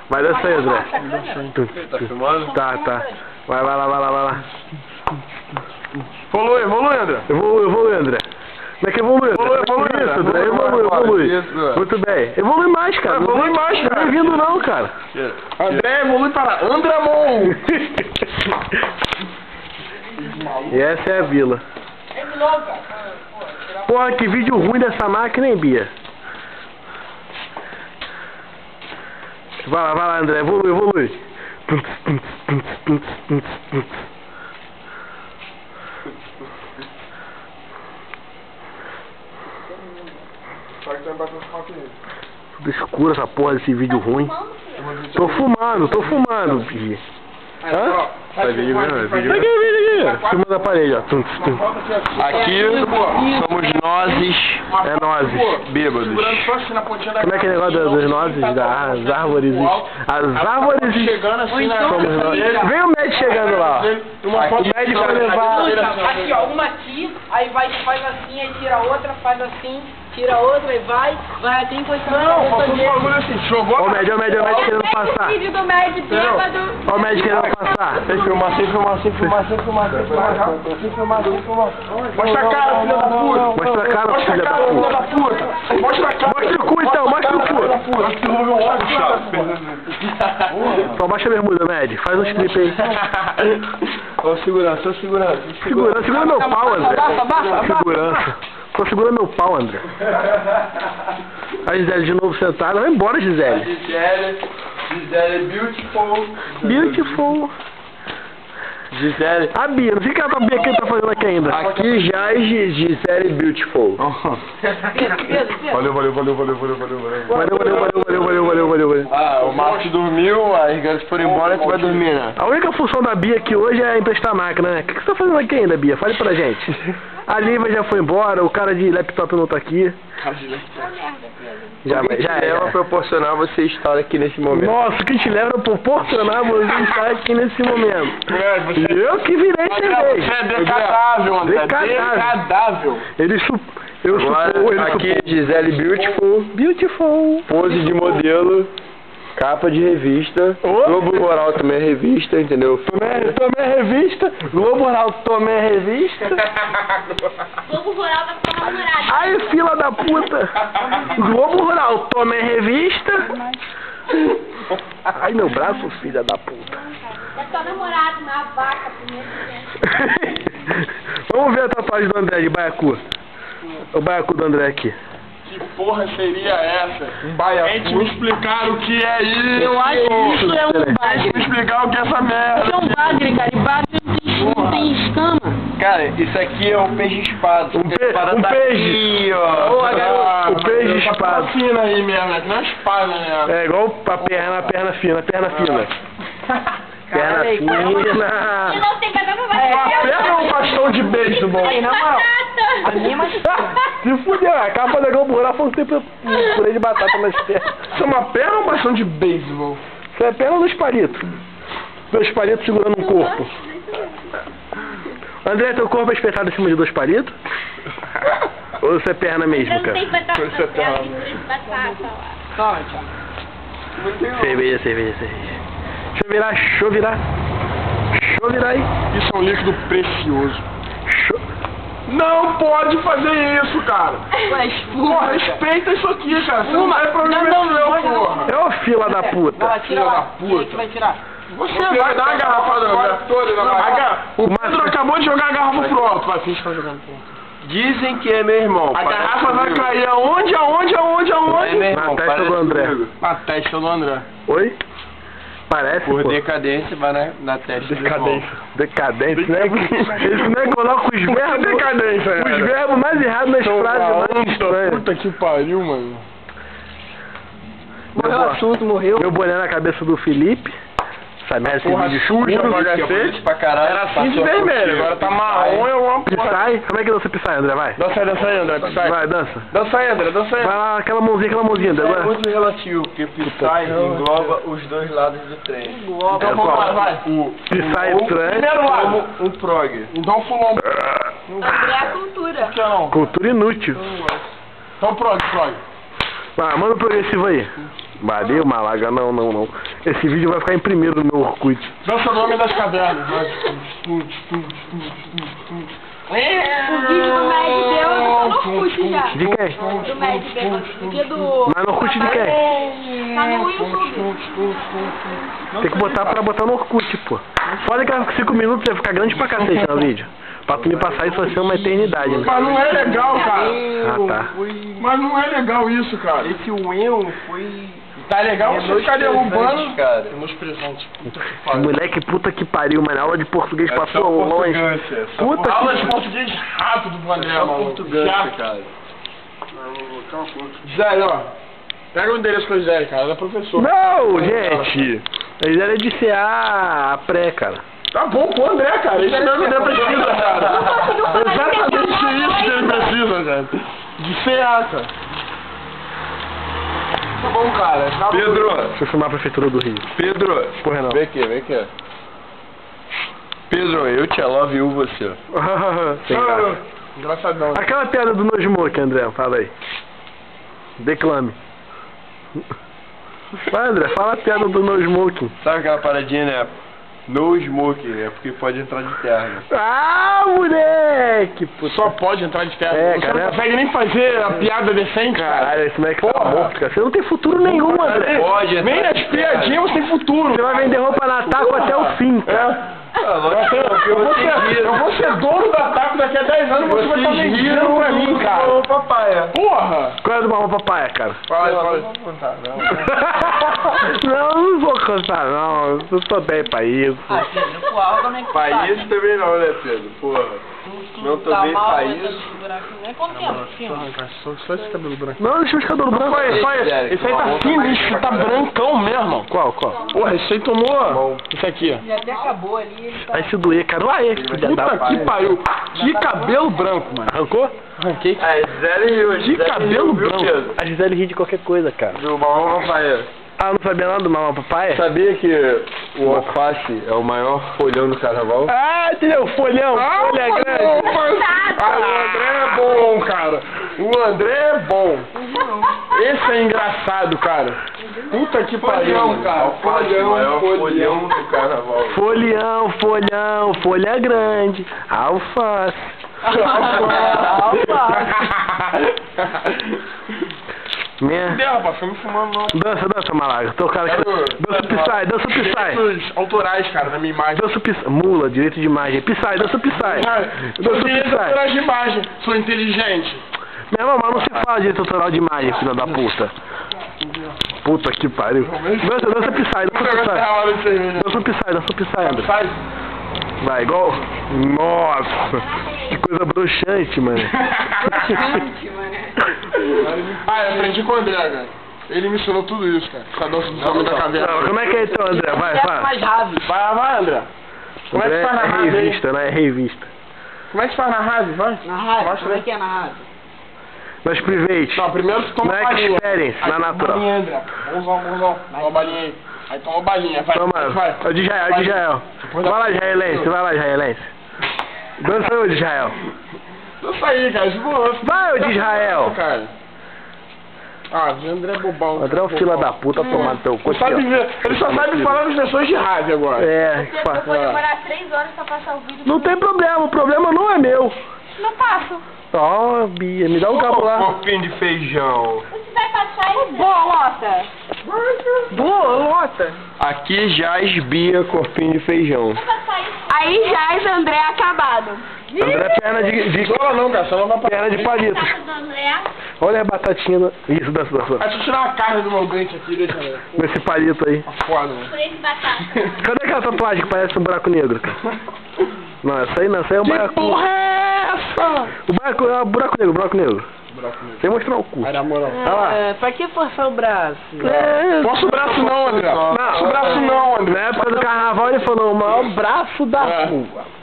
Vai dançar aí, André. Tá filmando? Tá. Vai lá. Evolui, André. Evolui, André. Como é que evolui, André? Isso, André. Evolui. Isso. Muito bem. Evolui mais, cara. Evolui mais, cara. Não é vindo não, cara. André, evolui para Andramon. E essa é a vila. Porra, que vídeo ruim dessa máquina, hein, Bia? Vai lá, André. Evolui. Tudo escuro essa porra desse vídeo ruim. Tô fumando, Bia. Hã? Tá vídeo mesmo? Aqui, vídeo. Filma da parede, ó. Aqui somos nozes. É nozes. Bêbados. Como é que é o negócio das nozes, das árvores? As árvores somos nós. Vem o médico chegando lá, ó. O médico vai levar... Aqui, ó, uma aqui, aí faz assim, aí tira outra, faz assim, tira outra, e vai até encostar na cabeça dele. Ó o médico querendo passar. Vídeo do médico bêbado. Ó o médico querendo passar. Sem filmar. Mostra a cara, filha da puta. Mostra a cara, filha da puta. Mostra a cara. Mostra o cu então, mostra o cu. Então baixa a bermuda, médico. Faz uns clipes aí. Ô, segurança. Segura meu pau, André. Segurança. Tô segurando meu pau, André. A Gisele de novo sentada. Vai embora, Gisele. Gisele Beautiful. Gisele. A Bia, não sei o que a Bia tá fazendo aqui ainda. Aqui jaz Gisele Beautiful. Valeu. Ah, o Marcos dormiu, as garotas foram embora e tu vai dormir, né? A única função da Bia aqui hoje é emprestar a máquina, né? O que você tá fazendo aqui ainda, Bia? Fale pra gente. A Lívia já foi embora, o cara de laptop não tá aqui. Já leva a proporcionar você estar aqui nesse momento. Nossa, o que te leva a proporcionar você estar aqui nesse momento? Eu que virei TV. Você é decadável, André. Decadável. Aqui, Gisele Beautiful. Pose de modelo. Capa de revista. Globo Rural também é revista, entendeu? Tomei revista. Globo Rural tomei revista. Globo Rural vai ficar namorado. Ai, fila da puta. Globo Rural tomei revista. Ai, meu braço, filha da puta. É só namorado na vaca primeiro. Vamos ver a tatuagem do André de Baiacu. O Baiacu do André aqui. Que porra seria essa? Um baiacu? Gente, me explicar o que é isso. Eu acho que isso é um bagre. Me explicar o que é essa merda. Isso é um bagre, cara. E bagre não tem escama. Cara, isso aqui é um peixe espada. Um peixe. Ó. O peixe espada. Fina aí mesmo, não é espada, né? É igual a perna fina. Perna fina. Eu não sei cada um vai Uma perna ou um bastão de beisebol? Aí, na moral. Se fudeu, a capa da Globo Rural foi um tempo purê de batata nas pernas. Isso é uma perna ou um bastão de beisebol? Isso é perna dos palitos. Dois palitos segurando um corpo. André, teu corpo é espetado em cima de dois palitos? Ou você é perna mesmo, Eu não cara? sei batata na perna, de batata lá. Cerveja. Deixa eu virar aí. Isso é um líquido precioso. Não pode fazer isso, cara. Porra, respeita isso aqui, cara. Você não vai pra mim, porra. É o fila da puta. Filha da puta. Vai tirar. Você vai dar uma garrafa toda. O Pedro acabou de jogar a garrafa pro alto. Vai, finge que tá jogando pro alto. Dizem que é meu irmão. A garrafa vai cair aonde? É meu irmão, na testa do André. Na testa do André. Oi? Parece, Por pô. decadência, vai na testa Decadência, né? Esse não é coloca os verbos. Decadência, os verbos mais errados nas frases mais estranhas. Puta que pariu, mano. Morreu o assunto, morreu. Meu boné na cabeça do Felipe. Essa merda, esse Porra vídeo suja escuro. pra cacete. Era assim de vermelho, agora tá marrom e uma porra. Psy? Como é que dança Psy, André? Vai. Dança aí, André, Psy. Vai, dança. Dança aí, André. Vai lá, aquela mãozinha, André. É Agora. muito relativo, porque Psy engloba os dois lados do trem. Então vamos lá, vai. Psy trem. Primeiro lado. Um prog. Então fulon. André é a cultura. Por que não? Cultura inútil. Então prog. Vai, manda o progressivo aí. Valeu, Malaga, não. Esse vídeo vai ficar em primeiro no meu Orkut. Dança o nome das cavernas. O vídeo do Mad Bêbado tá no Orkut já. De quem? Do Mad Bêbado. Porque do... Mas no Orkut de quem? Tá no YouTube. Tem que botar pra botar no Orkut, pô. Foda que 5 minutos vai ficar grande pra cacete no vídeo. Pra tu me passar isso vai ser uma eternidade, né? Mas não é legal, cara. Ah, tá. Mas não é legal isso, cara. Esse Will foi... Tá legal você ficar derrubando, cara. Meus presentes. Moleque, puta que pariu, mano. A aula de português passou longe. Puta Aula que... de português rápido do André, mano. Português, cara. Zé, ó. Pega o endereço pro Zé, cara. Ele é professor. Não, gente. Eles eram de CA pré, cara. Tá bom pro André, cara. Isso mesmo que ele precisa, cara. Exatamente isso que ele precisa, cara. De CA, cara. Tá bom, cara. Tá Pedro! Deixa eu filmar a prefeitura do Rio. Pedro! Porra, não. Vem aqui. Pedro, eu te love you, você. Sem graça. Engraçadão. Aquela piada do No Smoke, André, fala aí. Declame. Vai, André, fala a piada do No Smoking. Sabe aquela paradinha, né? No smoking, é porque pode entrar de terno. Ah, moleque! Só pode entrar de terno. É, Você cara. não consegue nem fazer a piada decente, cara. Caralho, esse moleque tá Porra. morto, cara. Você não tem futuro nenhum, André. Pode entrar Nem nas de terno. piadinhas você tem futuro. Você vai vender roupa na Taco até o fim, cara. Eu vou ser dono da Taco daqui a 10 anos, você vai estar vendendo pra mim, cara. Ô, papai. Porra! Qual é do Marrom Papai, cara? Fala. Não vou contar, não. Eu tô bem pra isso. Ah, Pedro, com água, como é que Pra tá? isso também não, né, Pedro? Porra. Não tô bem pra isso. Quanto tempo, filho? Só esse cabelo branco. Não, deixa os cabelos brancos. Esse aí tá sinistro, tá brancão mesmo. Qual? Porra, esse aí tomou. Esse aqui, ó. Ele até acabou ali, ele tá... Vai se doer, cara. Ué, filha da Puta que puta. pariu. Que cabelo branco, mano. Arrancou? Arranquei. É, Zé Rio. Que cabelo branco. A Gisele ri de qualquer coisa, cara. Do Marrom Papai. Ah, não sabia nada do Marrom Papai? Sabia que o alface é o maior folhão do carnaval? Ah, entendeu? Folhão, folha grande. Ah, o André é bom, cara. O André é bom. Esse é engraçado, cara. Puta que pariu, cara. Alface, o maior folhão do carnaval. Folhão, folha grande. Alface. Minha... Cadê, rapaz? Foi me fumando, não. Dança, Malaga. Tô cara aqui. Dança o Psy, dança o Psy. Direitos autorais, cara, na minha imagem. Dança o Psy. Mula, direito de imagem. Psy, dança o Psy. Dança o Direitos Psy. autorais de imagem. Sou inteligente. Meu irmão, mas não se fala direito autoral de imagem, filha da puta. Puta que pariu. Dança o Psy, dança o Psy. Dança o Psy, André. Sai. Vai, igual... Nossa, que coisa broxante, mano. Ah, eu aprendi com o André, cara. Ele me ensinou tudo isso, cara. Essa dança do homem da caverna. Não, como é que é então, André? Vai. mais rave. Vai, André. Como é que faz na É rave aí? revista, né? É revista. Como é que faz na rave? Vai. Na rave? Mostra Como é aí. que é na rave? Nas privates. Não, primeiro tu toma Na balinha. experience, Aí na toma natural. balinha, André. Bonzão. Toma balinha aí. Aí toma balinha. Vai, Toma, vai. é o de Israel. Vai lá, israelense. Dança aí, o de Israel. Dança aí, cara. De boa. Vai, o de Israel. Cara. Ah, de André é bobão. André é um fila da puta tomar teu cu. Não sabe ver. Ele só sabe falar das pessoas de rave agora. É, Eu vou demorar 3 horas pra passar o vídeo. não tem problema, o problema não é meu. Não passo. Ó, Bia, me dá um cabo lá. Copinho de feijão. Você vai passar e... Boa, Lota. Boa, Lota. Aqui já esbia corpinho de feijão. Aí já é André acabado. André, perna de Não, não, cara. Só não vai pra... perna de palitos. Do André. Olha as batatinhas. Isso, dança. Deixa eu tirar a carne do meu dente aqui, deixa eu ver. Com esse palito aí. Foda, né? Purê de batata. Cadê aquela tatuagem que parece um buraco negro? Não, essa aí não, essa aí é um buraco. Porra é essa? O buraco é um buraco negro. Sem mostrar o cu. Aí, na moral. Olha lá. Pra que forçar o braço? Posso o braço não, André. Posso o braço não, André. Na época do carnaval ele falou o maior braço da É. rua.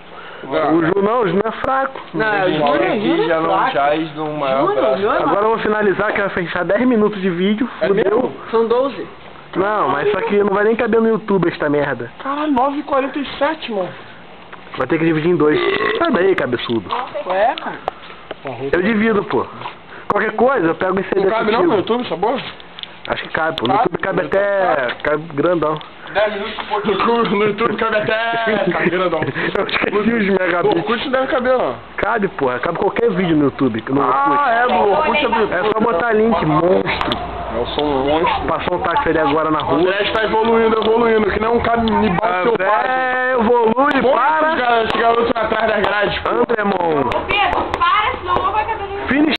O Ju não é fraco. Não, Aqui já não jaz do maior braço. Agora eu vou finalizar que vai fechar 10 minutos de vídeo. É Fudeu. mesmo? São 12. Não, mas isso aqui não vai nem caber no YouTube esta merda. Caralho, 9h47, mano. Vai ter que dividir em 2. Sai daí, cabeçudo. Ué, cara. Eu divido, pô. Qualquer coisa, eu pego em CD Não cabe não no contigo. YouTube, essa boa? Acho que cabe, pô. No Cabe. YouTube cabe até... cabe grandão. 10 minutos por no YouTube cabe até... Tá grandão. Eu esqueci os O megabits. Orkut não deve caber, não. Cabe, porra. Cabe qualquer vídeo no YouTube. No Orkut. É, do Orkut É só botar link, monstro. Eu sou um monstro. Passou um táxi ali agora na O rua. André está evoluindo, que não cabe me bater seu pai. André, evolui, para. Esse garoto atrás das grades, pô. André, irmão.